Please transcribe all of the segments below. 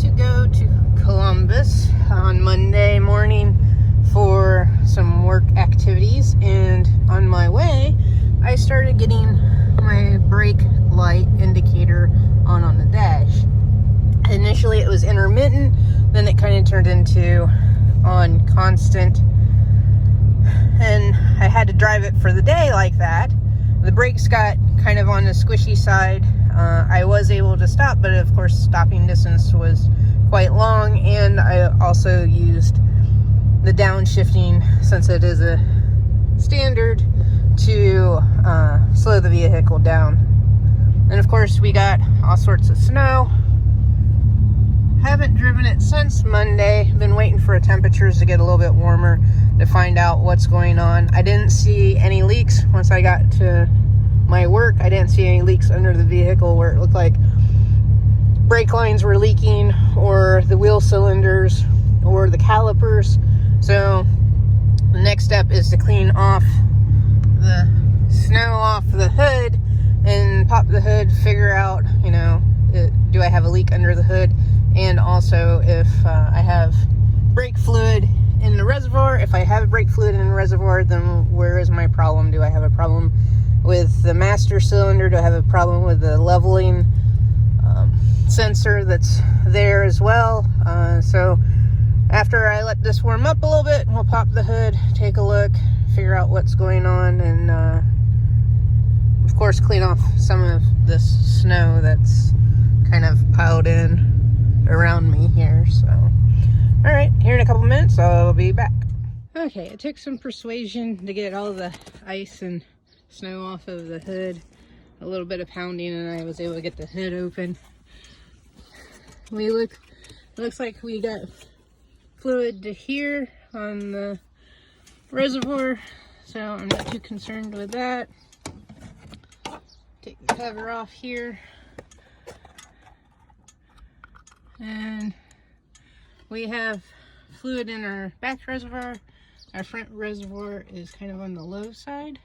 to go to Columbus on Monday morning for some work activities, and on my way I started getting my brake light indicator on the dash. Initially it was intermittent, then it kind of turned into on constant, and I had to drive it for the day like that. The brakes got kind of on the squishy side. I was able to stop, but of course stopping distance was quite long, and I also used the downshifting, since it is a standard, to slow the vehicle down. And of course we got all sorts of snow. Haven't driven it since Monday. Been waiting for temperatures to get a little bit warmer to find out what's going on. I didn't see any leaks once I got to my work. I didn't see any leaks under the vehicle where it looked like brake lines were leaking, or the wheel cylinders, or the calipers. So the next step is to clean off the snow off the hood and pop the hood, figure out, do I have a leak under the hood, and also if I have brake fluid in the reservoir. If I have brake fluid in the reservoir, then where is my problem? Do I have a problem with the master cylinder? Do I have a problem with the leveling sensor that's there as well? So after I let this warm up a little bit, we'll pop the hood, take a look, figure out what's going on, and of course clean off some of this snow that's kind of piled in around me here. So all right, here in a couple minutes I'll be back. Okay, it took some persuasion to get all the ice and snow off of the hood, a little bit of pounding, and I was able to get the hood open. Looks like we got fluid to here on the reservoir, so I'm not too concerned with that. Take the cover off here, and we have fluid in our back reservoir. Our front reservoir is kind of on the low side,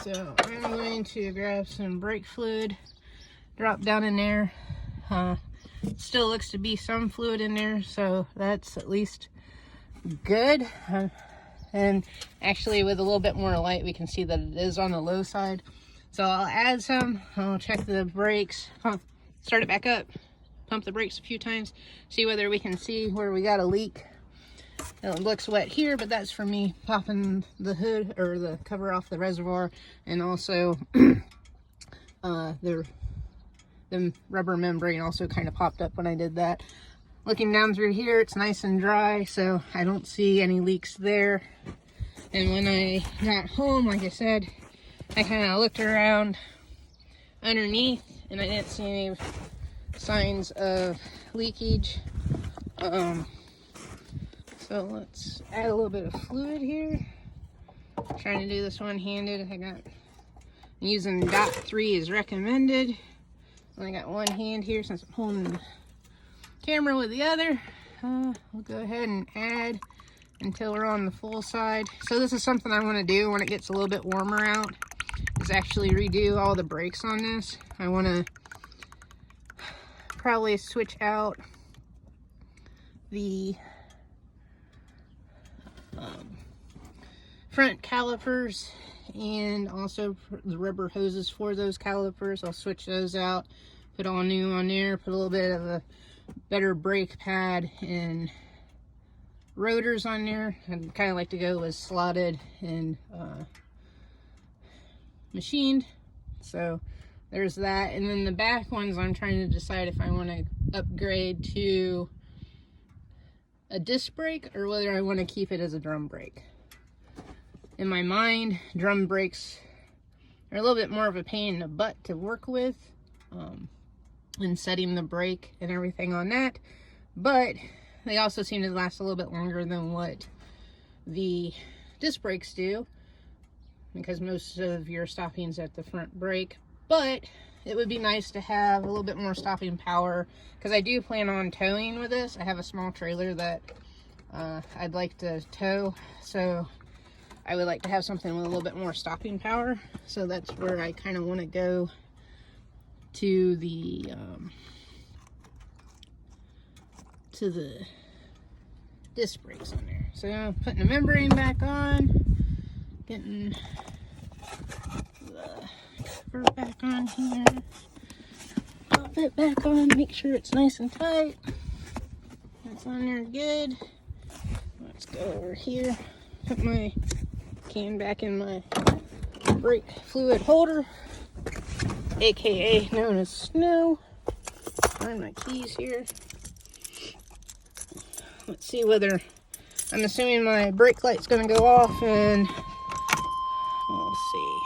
so I'm going to grab some brake fluid, drop down in there. Still looks to be some fluid in there, so that's at least good. And actually with a little bit more light we can see that it is on the low side. So I'll add some, I'll check the brakes, start it back up, pump the brakes a few times, see whether we can see where we got a leak. It looks wet here, but that's for me popping the hood or the cover off the reservoir, and also the rubber membrane also kind of popped up when I did that. Looking down through here, it's nice and dry, so I don't see any leaks there. And when I got home, like I said, I kind of looked around underneath and I didn't see any signs of leakage. So let's add a little bit of fluid here. I'm trying to do this one-handed. I'm using .3 as recommended. I got one hand here since I'm holding the camera with the other. We'll go ahead and add until we're on the full side. So this is something I want to do when it gets a little bit warmer out, is actually redo all the brakes on this. I want to probably switch out the front calipers and also the rubber hoses for those calipers. I'll switch those out, put all new on there, put a little bit of a better brake pad and rotors on there. I'd kind of like to go with slotted and machined. So there's that. And then the back ones, I'm trying to decide if I want to upgrade to a disc brake or whether I want to keep it as a drum brake. In my mind, drum brakes are a little bit more of a pain in the butt to work with, and setting the brake and everything on that, but they also seem to last a little bit longer than what the disc brakes do, because most of your stopping's at the front brake. But it would be nice to have a little bit more stopping power, because I do plan on towing with this. I have a small trailer that I'd like to tow, so I would like to have something with a little bit more stopping power. So that's where I kind of want to go to the to the disc brakes on there. So putting the membrane back on, getting the cover back on here, pop it back on, make sure it's nice and tight. That's on there good. Let's go over here, put my can back in my brake fluid holder, aka known as snow. Find my keys here. Let's see whether, I'm assuming my brake light's gonna go off, and we'll see.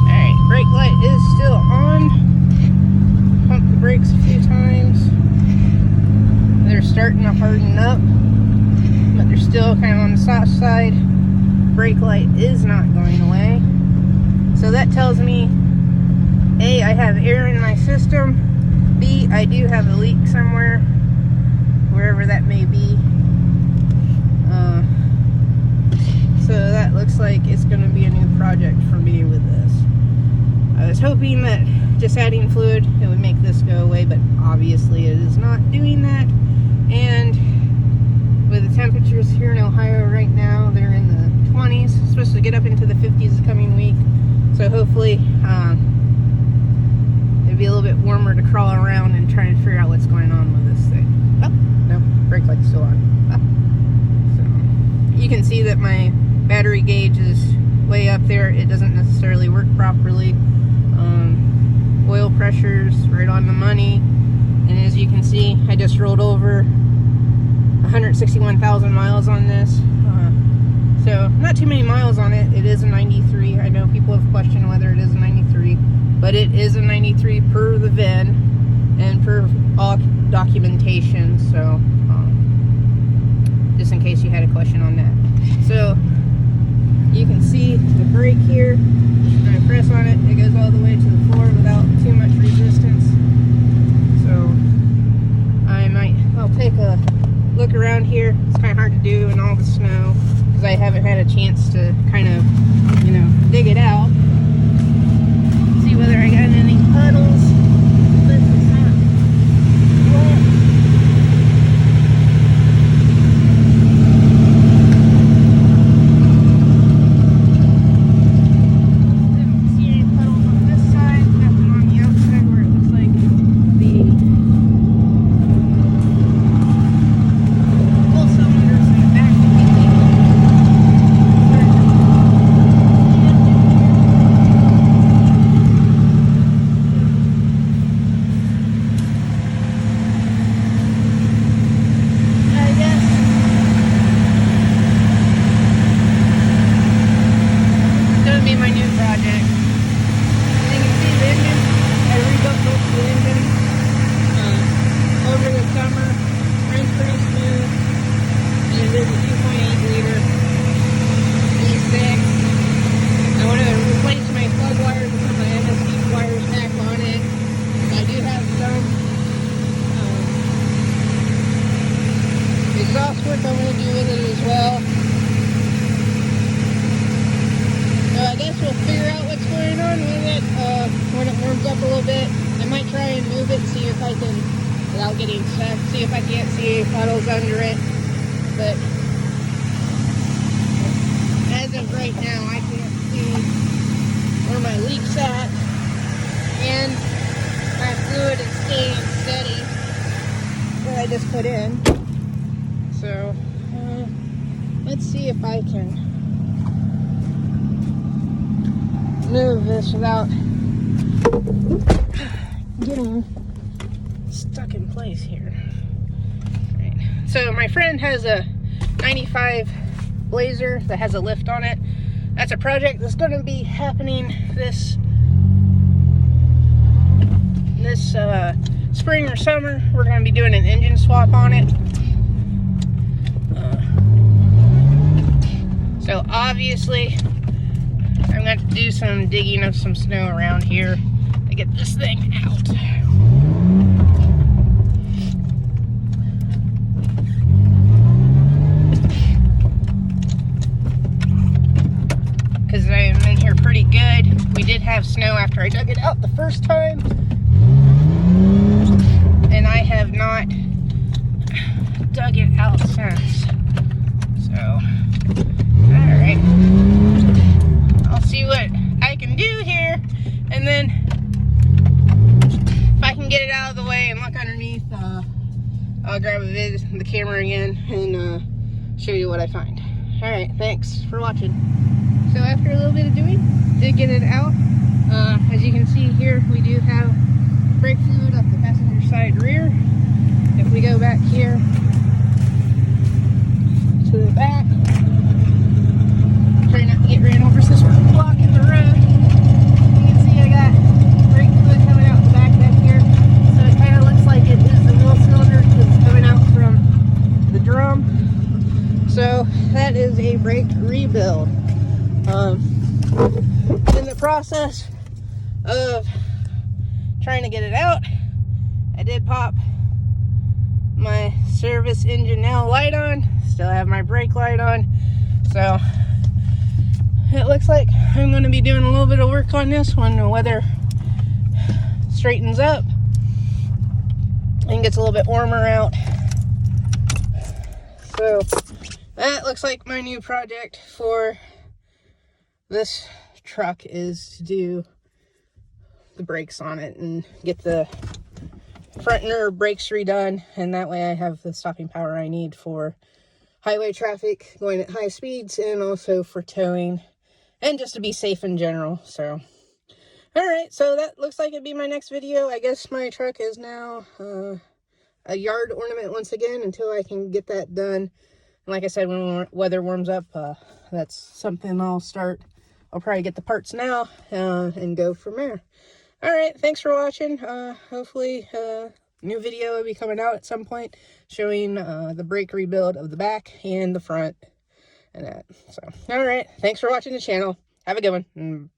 Alright, brake light is still on. Pump the brakes a few times. They're starting to harden up, but they're still kind of on the soft side. Brake light is not going away. So that tells me, A, I have air in my system. B, I do have a leak somewhere, wherever that may be. So that looks like it's going to be a new project for me with this. I was hoping that just adding fluid, it would make this go away, but obviously it is not doing that. And with the temperatures here in Ohio right now, they're in the 20s. It's supposed to get up into the 50s this coming week. So hopefully it'd be a little bit warmer to crawl around and try and figure out what's going on with this thing. Oh, no, brake light's still on. So you can see that my battery gauge is way up there. It doesn't necessarily work properly. Oil pressure's right on the money. And as you can see, I just rolled over 161,000 miles on this. So not too many miles on it. It is a 93. I know people have questioned whether it is a 93, but it is a 93 per the VIN and per all documentation. So just in case you had a question on that. So you can see the brake here. When I press on it, it goes all the way to the floor without too much resistance. So I'll take a look around here. It's kind of hard to do in all the snow because I haven't had a chance to kind of, dig it out. See whether I got any puddles. This is not wet. Didn't see any puddles on this side. Nothing on the outside where it looks like the full cylinders in the back. Exhaust work I'm going to do with it as well. So I guess we'll figure out what's going on with it when it warms up a little bit. I might try and move it, see if I can, without getting stuck, see if I can't see any puddles under it. But as of right now, I can't see where my leak's at. And my fluid is staying steady where I just put in. So let's see if I can move this without getting stuck in place here. Right. So my friend has a 95 Blazer that has a lift on it. That's a project that's going to be happening this spring or summer. We're going to be doing an engine swap on it. So obviously, I'm going to do some digging of some snow around here to get this thing out. Because I'm in here pretty good. We did have snow after I dug it out the first time. and I have not dug it out since. So, alright. I'll see what I can do here, and then if I can get it out of the way and look underneath, I'll grab the camera again and show you what I find. Alright, thanks for watching. So after a little bit of doing, did get it out. As you can see here, we do have brake fluid up the passenger side rear. If we go back here to the back, try not to get ran over, so this we're blocking the road. You can see I got brake fluid coming out the back here. So it kind of looks like it is the wheel cylinder that's coming out from the drum. So that is a brake rebuild. In the process of trying to get it out, I did pop my service engine now light on. Still have my brake light on. So it looks like I'm going to be doing a little bit of work on this when the weather straightens up and gets a little bit warmer out. So that looks like my new project for this truck is to do the brakes on it and get the front and rear brakes redone, and that way I have the stopping power I need for highway traffic going at high speeds, and also for towing and just to be safe in general. So alright, so that looks like it'd be my next video. I guess my truck is now a yard ornament once again until I can get that done. And like I said, when weather warms up, that's something I'll probably get the parts now and go from there. Alright, thanks for watching. Hopefully new video will be coming out at some point showing the brake rebuild of the back and the front and that. So alright, thanks for watching the channel. Have a good one.